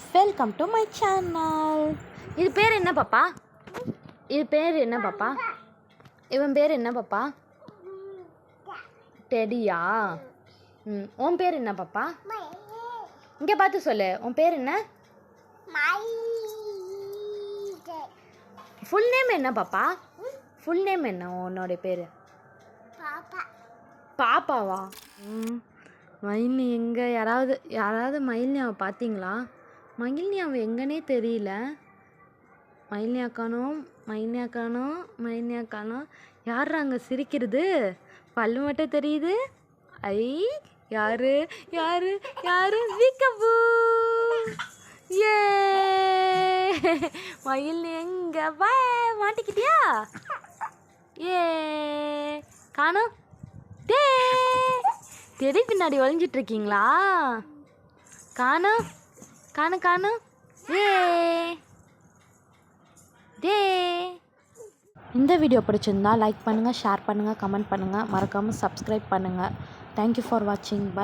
Welcome to my channel. இது பேர் என்ன பாப்பா? இது பேர் என்ன பாப்பா? இவன் பேர் என்ன பாப்பா? டெடியா? உன் பேர் என்ன பாப்பா? இங்கே பார்த்து சொல்லு, உன் பேர் என்ன? ஃபுல் நேம் என்ன பாப்பா? ஃபுல் நேம் என்ன உன்னோட பேர்? பாப்பாவா? மயில்னி எங்கே? யாராவது மயில்னியாவை பார்த்தீங்களா? மயில்னியாவை எங்கன்னே தெரியல. மயில்னியா காணோம், மைல்னியா காணோம், மைல்னியா காணோம். யார் அங்கே சிரிக்கிறது? பல்லு மட்டும் தெரியுது. ஐ, யாரு யாரு யாரு? வீக்கபூ! ஏ மயில்னி எங்க? வா, மாட்டிக்கிட்டியா? ஏ காணோம். டெடி பின்னாடி ஒளிஞ்சிட்டு இருக்கீங்களா? காணோம் காணோம் காணோம். இந்த வீடியோ பிடிச்சிருந்தா லைக் பண்ணுங்கள், ஷேர் பண்ணுங்கள், கமெண்ட் பண்ணுங்கள், மறக்காமல் சப்ஸ்கிரைப் பண்ணுங்கள். தேங்க்யூ ஃபார் வாட்சிங்.